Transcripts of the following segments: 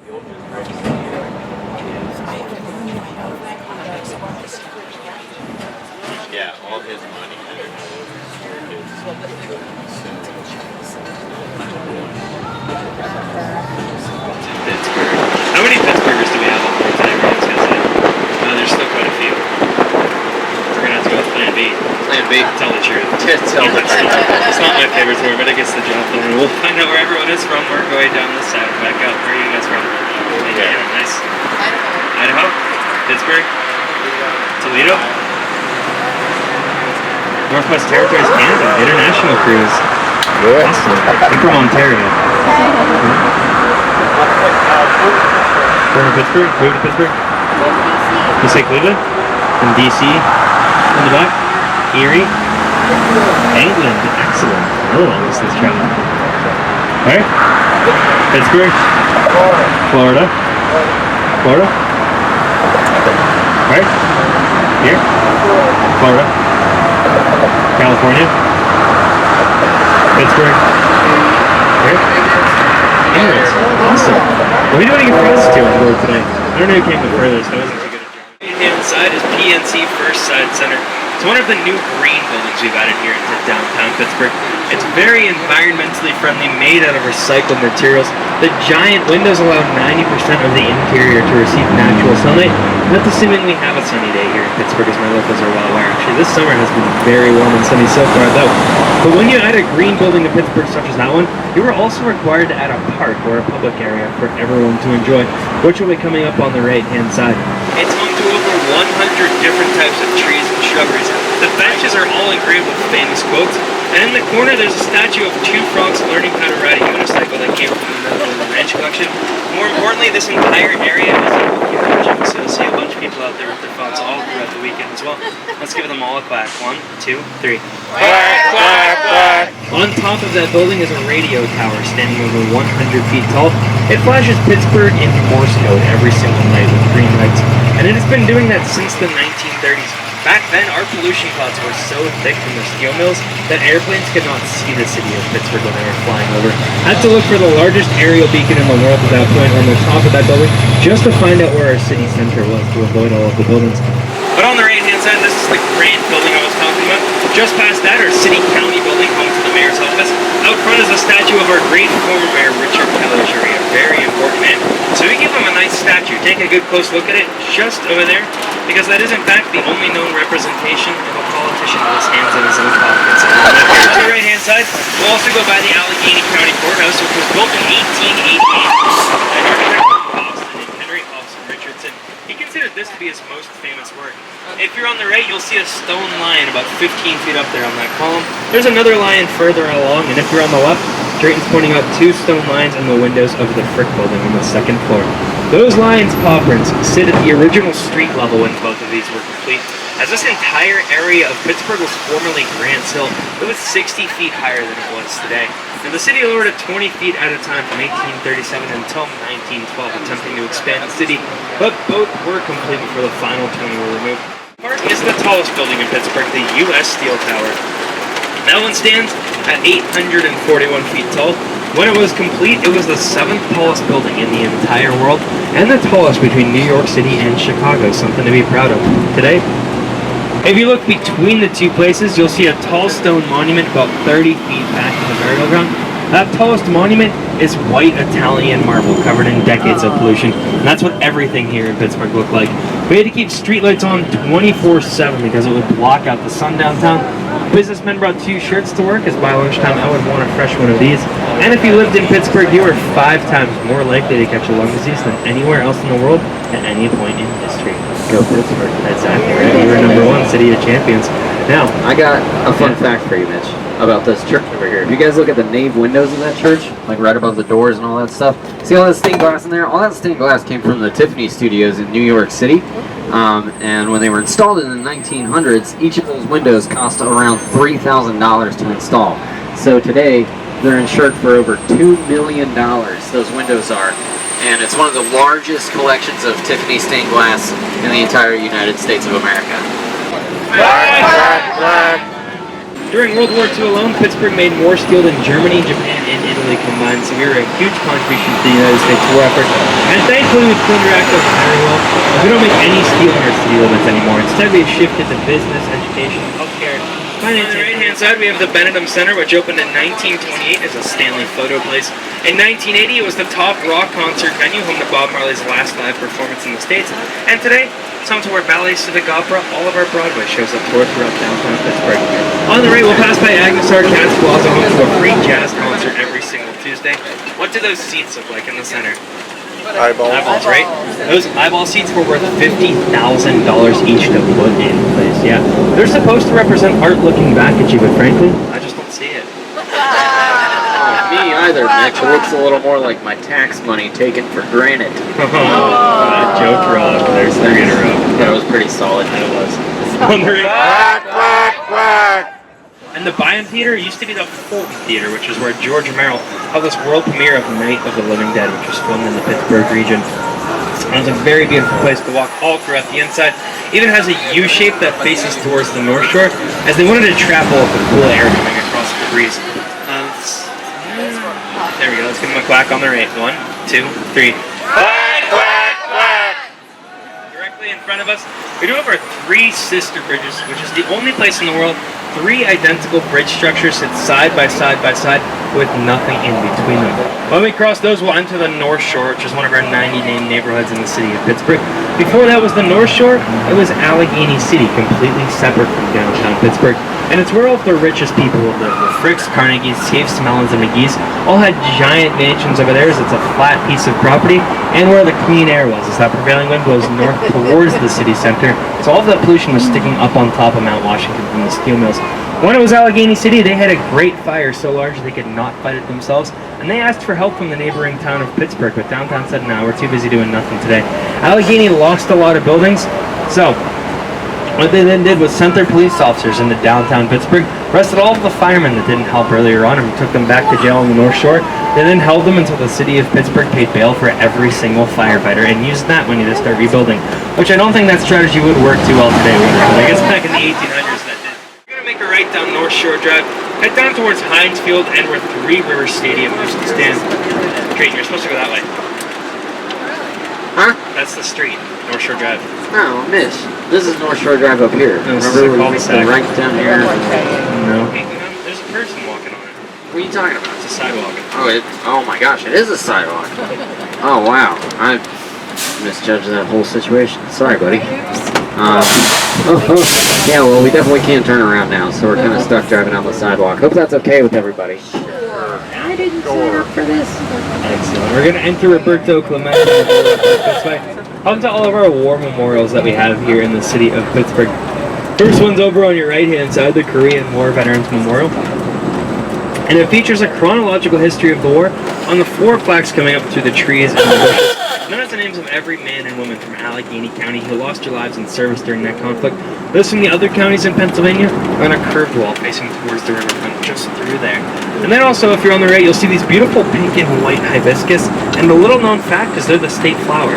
Yeah, all his money. Pittsburgh. How many Pittsburghers do we have on board today? There's still quite a few. We're gonna have to go with Plan B. Plan B. Tell the truth. Tell the truth. It's not my favorite tour, but it gets the job done. And we'll find out where everyone is from. Work our way down this side and back out. Where are you guys from? Yeah, nice. Idaho. Pittsburgh. Toledo. Northwest Territories, Canada. International cruise. Good. Awesome. I'm from Ontario. From Pittsburgh? Moved to Pittsburgh? You say Cleveland? From DC? In the back? Erie? England. Excellent. Another long distance travel. Alright. Pittsburgh? Florida? Florida? Alright. Here? Florida? California? Pittsburgh? Here? Anyways, awesome. What are we doing for us two on board today? I don't know who came the furthest, that wasn't too good a job. Right-hand side is PNC First Side Center. It's one of the new green buildings we've added here into downtown Pittsburgh. It's very environmentally friendly, made out of recycled materials. The giant windows allow 90% of the interior to receive natural sunlight. That's assuming we have a sunny day here in Pittsburgh, as my locals are well aware. Actually, this summer has been very warm and sunny so far, though. But when you add a green building to Pittsburgh, such as that one, you are also required to add a park or a public area for everyone to enjoy, which will be coming up on the right-hand side. It's home to over 100 different types of trees and shrubberies. The benches are all engraved with famous quotes, and in the corner there's a statue of two frogs learning how to ride a unicycle that came from the ranch collection. More importantly, this entire area is a Pokemon gym, so you'll see a bunch of people out there with their phones all throughout the weekend as well. Let's give them all a clap. 1, 2, 3. Clap, clap, clap. On top of that building is a radio tower standing over 100 feet tall. It flashes Pittsburgh in Morse code every single night with green lights, and it has been doing that since the 1930s. Back then, our pollution clouds were so thick from the steel mills that airplanes could not see the city of Pittsburgh when they were flying over. Had to look for the largest aerial beacon in the world at that point on the top of that building just to find out where our city center was to avoid all of the buildings. But on the right-hand side, this is the grand building I was talking about. Just past that, our city-county building, home to the mayor's office. Out front is a statue of our great former mayor, Richard Pellegrini, a very important man. So we give him a nice statue. Take a good close look at it, just over there, because that is in fact the only known representation of a politician with his hands in his own pockets. Here to the right-hand side, we'll also go by the Allegheny County Courthouse, which was built in 1888 by architect Boston and Henry Austin Richardson. He considered this to be his most famous work. If you're on the right, you'll see a stone lion about 15 feet up there on that column. There's another lion further along, and if you're on the left, Drayton's pointing out two stone lions in the windows of the Frick building on the second floor. Those lions' paw prints sit at the original street level when both of these were complete. As this entire area of Pittsburgh was formerly Grants Hill, it was 60 feet higher than it was today. And the city lowered it 20 feet at a time from 1837 until 1912, attempting to expand the city, but both were complete before the final 20 were removed. Park is the tallest building in Pittsburgh, the U.S. Steel Tower. That one stands at 841 feet tall. When it was complete, it was the 7th tallest building in the entire world, and the tallest between New York City and Chicago, something to be proud of. Today, if you look between the two places, you'll see a tall stone monument about 30 feet back in the burial ground. That tallest monument is white Italian marble covered in decades of pollution, and that's what everything here in Pittsburgh looked like. We had to keep streetlights on 24/7 because it would block out the sun downtown. Businessmen brought 2 shirts to work, as by lunchtime I would want a fresh one of these. And if you lived in Pittsburgh, you were 5 times more likely to catch a lung disease than anywhere else in the world at any point in history. Go Pittsburgh. Exactly right. You were #1 city of champions. Now, I got a fun fact for you, Mitch, about this church over here. If you guys look at the nave windows of that church, like right above the doors and all that stuff, see all that stained glass in there? All that stained glass came from the Tiffany studios in New York City. And when they were installed in the 1900s, each of those windows cost around $3,000 to install. So today, they're insured for over $2 million, those windows are. And it's one of the largest collections of Tiffany stained glass in the entire United States of America. During World War II alone, Pittsburgh made more steel than Germany, Japan, and Italy really combined, so we were a huge contribution to the United States war effort. And thankfully, we've cleaned our act up very well. We don't make any steel in our city limits anymore. Instead, we've shifted to business, education, healthcare. On the right-hand side, we have the Benedum Center, which opened in 1928 as a Stanley photo place. In 1980, it was the top rock concert venue, home to Bob Marley's last live performance in the States. And today, it's home to where Ballet Civic Opera, all of our Broadway shows up tour throughout downtown Pittsburgh. On the right, we'll pass by Agnes Arcade's Plaza, home to a free jazz concert every single Tuesday. What do those seats look like in the center? Eyeballs, right? Those eyeball seats were worth $50,000 each to put in place. Yeah, they're supposed to represent art looking back at you, but frankly, I just don't see it. Me either, Mitch. It looks a little more like my tax money taken for granted. Joke rock. There's 3 in a row. That was pretty solid. That was. Quack, quack, quack. And the Bion Theater used to be the Fulton Theater, which is where George Romero held this world premiere of Night of the Living Dead, which was filmed in the Pittsburgh region. And it's a very beautiful place to walk all throughout the inside. Even has a U shape that faces towards the North Shore, as they wanted to trap all of the cool air coming across the breeze. There we go. Let's give him a quack on the right. 1, 2, 3. Quack, quack, quack. Directly in front of us, we do have our 3 sister bridges, which is the only place in the world 3 identical bridge structures sit side by side with nothing in between them. When we cross those, we'll enter the North Shore, which is one of our 90 named neighborhoods in the city of Pittsburgh. Before that was the North Shore, it was Allegheny City, completely separate from downtown Pittsburgh. And it's where all of the richest people would live. The Fricks, Carnegies, Safes, Mellons, and McGee's all had giant mansions over there, as it's a flat piece of property, and where the clean air was, as that prevailing wind blows north towards the city center. So all of that pollution was sticking up on top of Mount Washington from the steel mills. When it was Allegheny City, they had a great fire so large they could not fight it themselves, and they asked for help from the neighboring town of Pittsburgh, but downtown said, no, we're too busy doing nothing today. Allegheny lost a lot of buildings, so what they then did was sent their police officers into downtown Pittsburgh, arrested all of the firemen that didn't help earlier on, and took them back to jail on the North Shore. They then held them until the city of Pittsburgh paid bail for every single firefighter and used that money to start rebuilding, which I don't think that strategy would work too well today, but I guess back in the 1800s that did. We're going to make a right down North Shore Drive, head down towards Heinz Field and where 3 River Stadium used to stand. Straight, you're supposed to go that way. Huh? That's the street, North Shore Drive. No, Mitch. This is North Shore Drive up here. No, remember we used to right down here? No. There's a person walking on it. What are you talking about? It's a sidewalk. Oh my gosh, it is a sidewalk. Oh wow, I misjudged that whole situation. Sorry, buddy. Yeah, well, we definitely can't turn around now, so we're kind of stuck driving on the sidewalk. Hope that's okay with everybody. I didn't sign up for this. Excellent. We're going to enter Roberto Clemente this way. Up to all of our war memorials that we have here in the city of Pittsburgh. First one's over on your right-hand side, the Korean War Veterans Memorial. And it features a chronological history of the war on the 4 plaques coming up through the trees and the bushes. Known as the names of every man and woman from Allegheny County who lost their lives in service during that conflict. Those from the other counties in Pennsylvania are on a curved wall facing towards the riverfront, just through there. And then also, if you're on the right, you'll see these beautiful pink and white hibiscus. And the little known fact is they're the state flower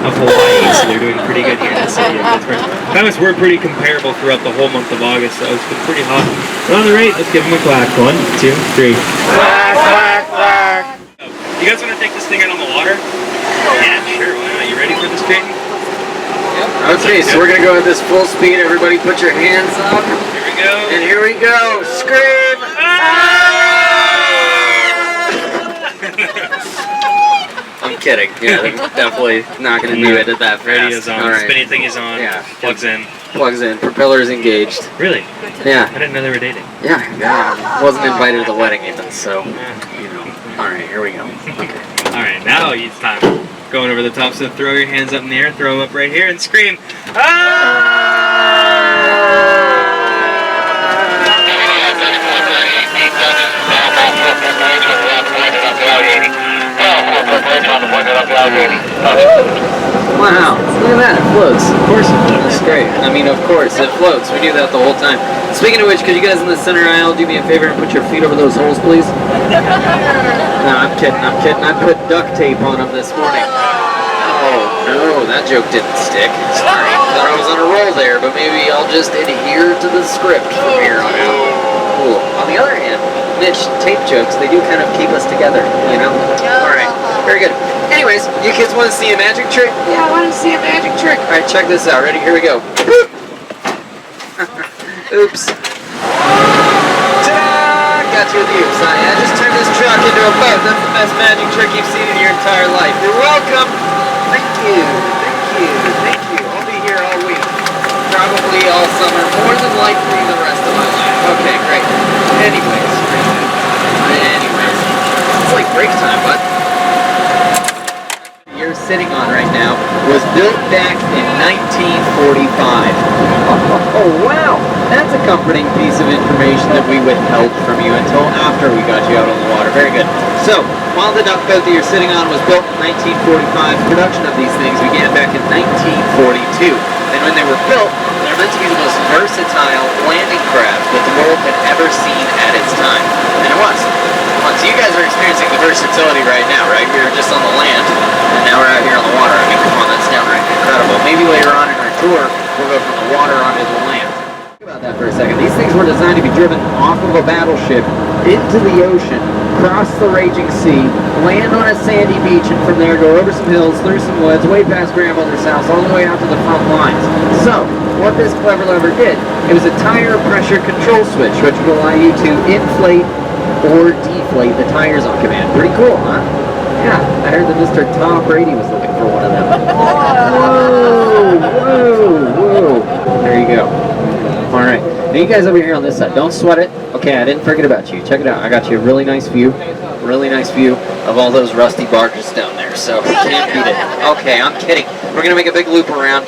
of Hawaii, so they're doing pretty good here in the city of Pittsburgh. Climates were pretty comparable throughout the whole month of August, so it's been pretty hot. And on the right, let's give them a quack. 1, 2, 3. Quack, quack, quack. You guys want to take this thing out on the water? Yeah, sure. Why not? You ready for this, Peyton? Yep. Okay, so we're going to go at this full speed. Everybody put your hands up. Here we go. And here we go. Scream! I'm kidding. Yeah, they're definitely not going to do it at that fast. Radio is on. Right. Spinny thing is on. Yeah. Plugs in. Plugs in. Propellers engaged. Really? Yeah. I didn't know they were dating. Yeah. Wasn't invited to the wedding even, so, you know. All right, here we go. Okay. All right, now it's time. Going over the top, so throw your hands up in the air, throw them up right here, and scream. Wow, look at that, it floats. Of course it floats. That's great. I mean, of course, it floats. We do that the whole time. Speaking of which, could you guys in the center aisle do me a favor and put your feet over those holes, please? No, I'm kidding. I put duct tape on them this morning. Oh, no, that joke didn't stick. Sorry. Thought I was on a roll there, but maybe I'll just adhere to the script from here on out. Cool. On the other hand, Mitch tape jokes, they do kind of keep us together, you know? Alright, very good. Anyways, you kids want to see a magic trick? Yeah, I want to see a magic trick. Alright, check this out. Ready? Here we go. Oops. Ta-da! Got you with the oops. I just turned this truck into a boat. That's the best magic trick you've seen in your entire life. You're welcome. Thank you. Thank you. Thank you. I'll be here all week. Probably all summer. More than likely the rest of my life. Okay, great. Anyways. It's like break time, bud. You're sitting on right now was built back in 1945. Oh, wow! That's a comforting piece of information that we withheld from you until after we got you out on the water. Very good. So, while the duck boat that you're sitting on was built in 1945, production of these things began back in 1942. And when they were built, they're meant to be the most versatile landing craft that the world had ever seen at its time. And it was. So you guys are experiencing the versatility right now, right? We were just on the land, and now we're out here on the water. I mean, come on, that's downright incredible. Maybe later on in our tour, we'll go from the water onto the land. Think about that for a second. These things were designed to be driven off of a battleship into the ocean, cross the raging sea, land on a sandy beach, and from there go over some hills, through some woods, way past grandmother's house, all the way out to the front lines. So, what this clever lever did, it was a tire pressure control switch, which would allow you to inflate or deflate the tires on command. Pretty cool, huh? Yeah, I heard that Mr. Tom Brady was looking for one of them. Whoa. There you go. All right. Now you guys over here on this side, don't sweat it. Okay, I didn't forget about you. Check it out. I got you a really nice view of all those rusty barges down there. So you can't beat it. Okay, I'm kidding. We're gonna make a big loop around.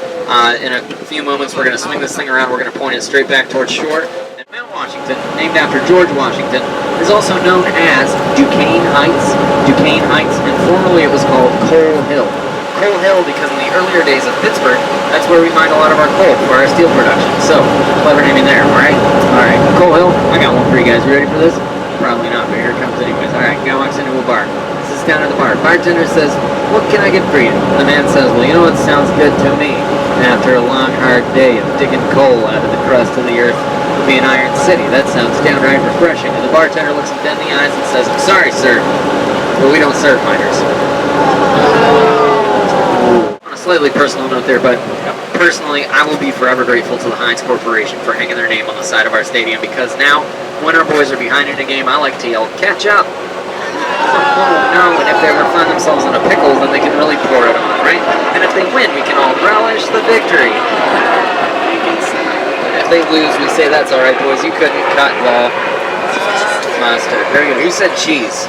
In a few moments, we're gonna swing this thing around. We're gonna point it straight back towards shore. Mount Washington, named after George Washington, is also known as Duquesne Heights. Duquesne Heights, and formerly it was called Coal Hill. Coal Hill because in the earlier days of Pittsburgh, that's where we mine a lot of our coal for our steel production. So, clever naming there, alright? Alright, Coal Hill, I got one for you guys. You ready for this? Probably not, but here it comes anyways. Alright, guy walks into a bar. This is down at the bar. Bartender says, "What can I get for you?" The man says, "Well, you know what sounds good to me? After a long, hard day of digging coal out of the crust of the earth, would be an iron city. That sounds downright refreshing." And the bartender looks him dead in the eyes and says, "I'm sorry, sir, but we don't serve miners." On a slightly personal note there, but personally, I will be forever grateful to the Heinz Corporation for hanging their name on the side of our stadium, because now, when our boys are behind in a game, I like to yell, "Catch up!" Oh no, and if they ever find themselves in a pickle, then they can really pour it on, right? And if they win, we can all relish the victory. If they lose, we say, "That's alright, boys, you couldn't cut the mustard." Very good. Who said cheese?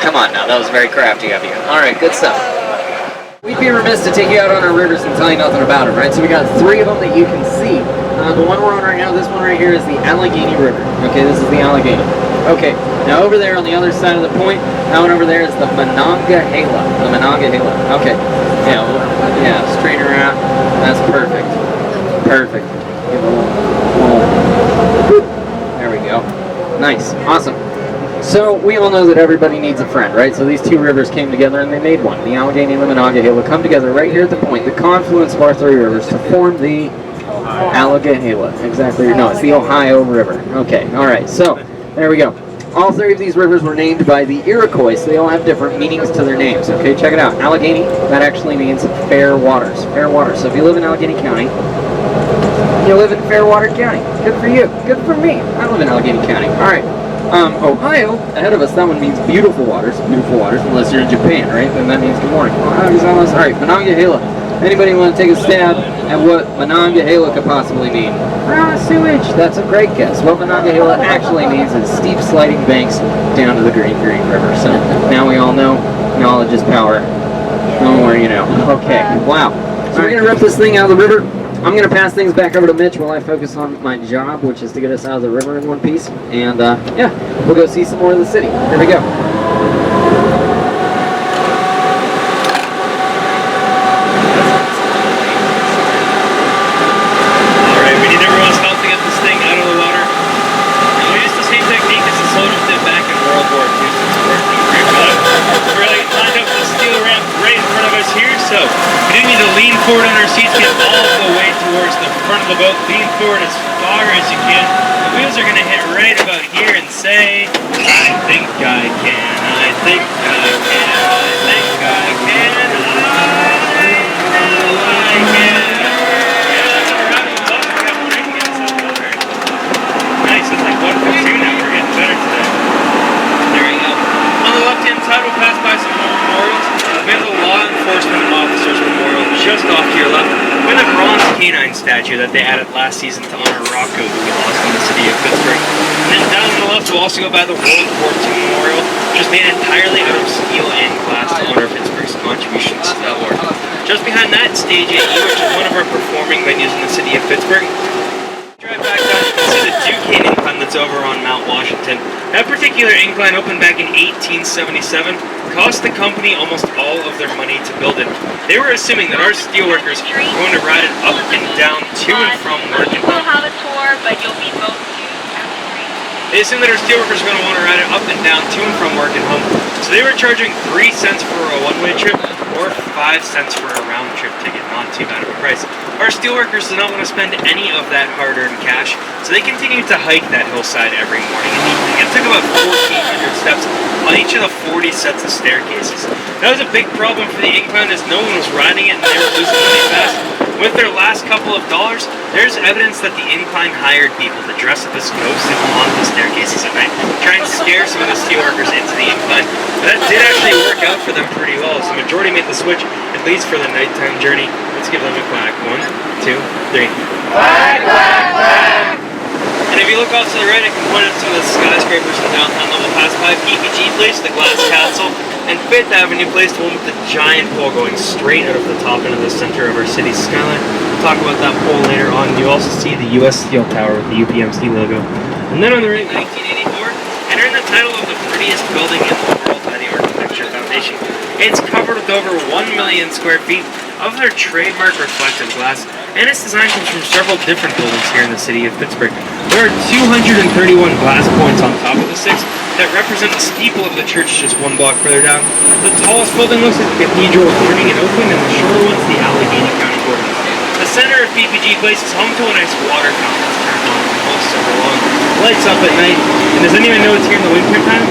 Come on now, that was very crafty of you. Alright, good stuff. We'd be remiss to take you out on our rivers and tell you nothing about them, right? So we got 3 of them that you can see. The one we're on right now, this one right here, is the Allegheny River. Okay, this is the Allegheny. Okay, now over there on the other side of the point, that one over there is the Monongahela. The Monongahela. Okay. Yeah, straight around. That's perfect. Perfect. Give a little. There we go. Nice. Awesome. So we all know that everybody needs a friend, right? So these 2 rivers came together and they made one. The Allegheny and the Monongahela come together right here at the point, the confluence of our 3 rivers, to form the Allegheny. Exactly. No, it's the Ohio River. Okay. All right. So there we go. All 3 of these rivers were named by the Iroquois, so they all have different meanings to their names. Okay, check it out. Allegheny, that actually means fair waters. Fair waters. So if you live in Allegheny County, you live in Fairwater County. Good for you. Good for me. I live in Allegheny County. All right. Ohio, ahead of us, that one means beautiful waters. Beautiful waters, unless you're in Japan, right? Then that means good morning. Ohio's almost. All right, Monongahela. Anybody want to take a stab at what Monongahela could possibly mean? Sewage. That's a great guess. What Monongahela actually means is steep sliding banks down to the Green River. So now we all know knowledge is power. The more you know. Okay. Wow. So we're going to rip this thing out of the river. I'm going to pass things back over to Mitch while I focus on my job, which is to get us out of the river in one piece. And, yeah, we'll go see some more of the city. Here we go. Alright, we need everyone's help to get this thing out of the water. And we used the same technique as the soldiers did back in World War II. So it's working great. We're really lined up the steel ramp right in front of us here, so we do need to lean forward on our seats, get all the way towards the front of the boat, lean forward as far as you can. The wheels are going to hit right about here. here and say, I think I can, I think I can, I think I can, I can. Nice, it's like 1:15 now, we're getting better today. There you go. On the left-hand side, we'll pass by some more memorials. We have the Law Enforcement Officers Memorial just off to your left. We have the bronze canine statue that they added last season to honor Rocco, who we lost in the city of Pittsburgh. And then down on the left, we'll also go by the World War II Memorial, which is made entirely out of steel and glass to honor Pittsburgh's contributions to that war. Just behind that, Stage 8, which is one of our performing venues in the city of Pittsburgh. Drive back down, you can see the Ducky incline that's over on Mount Washington. That particular incline opened back in 1877, cost the company almost all of their money to build it. They were assuming that our steelworkers were going to ride it up and down to and from work and home. We'll have a tour, but you'll be both to. They assumed that our steelworkers were going to want to ride it up and down to and from work and home. So they were charging 3 cents for a one-way trip or 5 cents for a round-trip ticket. Not too bad of a price. Our steelworkers did not want to spend any of that hard-earned cash, so they continued to hike that hillside every morning and evening. It took about 1,400 steps on each of the 40 sets of staircases. That was a big problem for the incline, as no one was riding it and they were losing money fast. With their last couple of dollars, there's evidence that the incline hired people to dress up as ghosts and haunt the staircases at night, try and scare some of the steelworkers into the incline. But that did actually work out for them pretty well, as the majority made the switch, at least for the nighttime journey. Let's give them a clack. 1, 2, 3. Quack, quack, quack! And if you look off to the right, I can point out some of the skyscrapers in downtown that will pass by. PPG Place, the Glass Castle, and 5th Avenue Place, the one with the giant pole going straight out of the top into the center of our city's skyline. We'll talk about that pole later on. You also see the U.S. Steel Tower with the UPMC logo. And then on the right, 1984, entering the title of the prettiest building in the world by the Architecture Foundation. It's covered with over 1 million square feet of their trademark reflective glass, and its design comes from several different buildings here in the city of Pittsburgh. There are 231 glass points on top of the 6 that represent the steeple of the church just 1 block further down. The tallest building looks like the Cathedral of Learning in Oakland, and the shorter one's the Allegheny County Courthouse. The center of PPG Place is home to a nice water fountain that's turned on all summer long. Lights up at night, and does anyone know it's here in the winter time?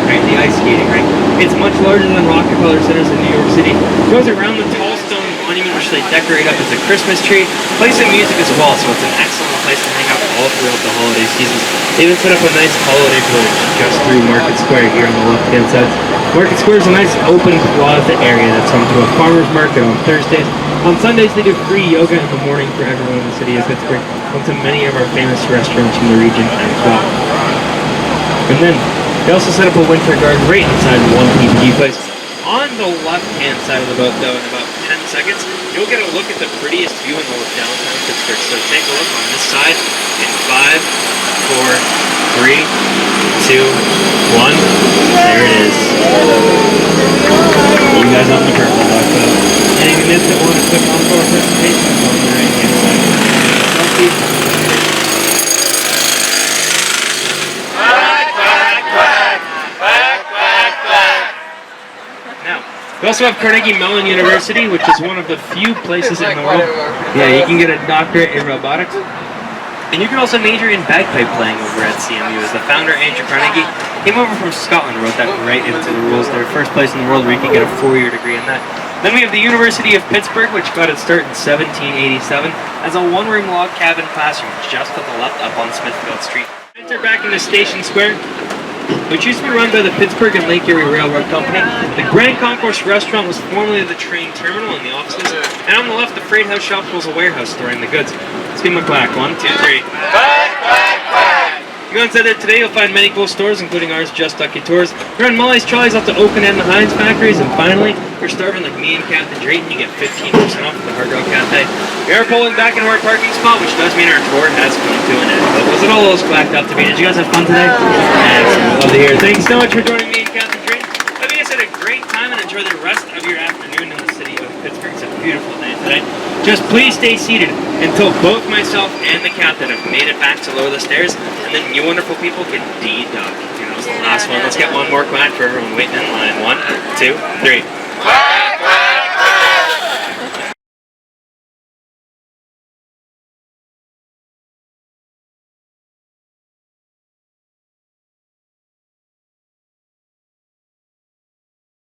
Right, the ice skating rink. It's much larger than Rockefeller Centers in New York City. It goes around the tall stone monument, which they decorate up as a Christmas tree. Play some music as well, so it's an excellent place to hang out all throughout the holiday seasons. They even set up a nice holiday village just through Market Square here on the left-hand side. Market Square is a nice open plaza area that's home to a farmer's market on Thursdays. On Sundays, they do free yoga in the morning for everyone in the city of Pittsburgh, home to many of our famous restaurants from the region as well. And then, they also set up a winter garden right inside one PPG Place. On the left-hand side of the boat, though, in about 10 seconds, you'll get a look at the prettiest view in all of downtown Pittsburgh. So take a look on this side in 5, 4, 3, 2, 1. There it is. You guys on the purple dock, though. And if you missed it, want a quick encore presentation, it's on the right-hand side. Selfie. We also have Carnegie Mellon University, which is one of the few places in the world. Yeah, you can get a doctorate in robotics. And you can also major in bagpipe playing over at CMU, as the founder, Andrew Carnegie, came over from Scotland, wrote that right into the rules. They're the first place in the world where you can get a 4-year degree in that. Then we have the University of Pittsburgh, which got its start in 1787 as a one-room log cabin classroom just to the left up on Smithfield Street. Enter back into Station Square, which used to be run by the Pittsburgh and Lake Erie Railroad Company. The Grand Concourse restaurant was formerly the train terminal and the offices. And on the left, the Freight House shop was a warehouse storing the goods. Let's give them a clack. 1, 2, 3. Quack, quack, quack! If you go inside there today, you'll find many cool stores, including ours, Just Ducky Tours. We're on Molly's Trolleys up to Oaken and the Heinz factories. And finally, if you're starving like me and Captain Drayton, you get 15% off at the Hard Rock Cafe. We are pulling back into our parking spot, which does mean our tour has come to an end. But was it all those clacked up to be? Did you guys have fun today? Excellent. Love to hear it. Thanks so much for joining me and Captain Drayton. Hope you guys had a great time and enjoy the rest of your afternoon in the city of Pittsburgh. It's a beautiful day today. Just please stay seated until both myself and the captain have made it back to lower the stairs, and then you wonderful people can de-duck. You know, it's the last one. Let's get one more clap for everyone waiting in line. 1, 2, 3.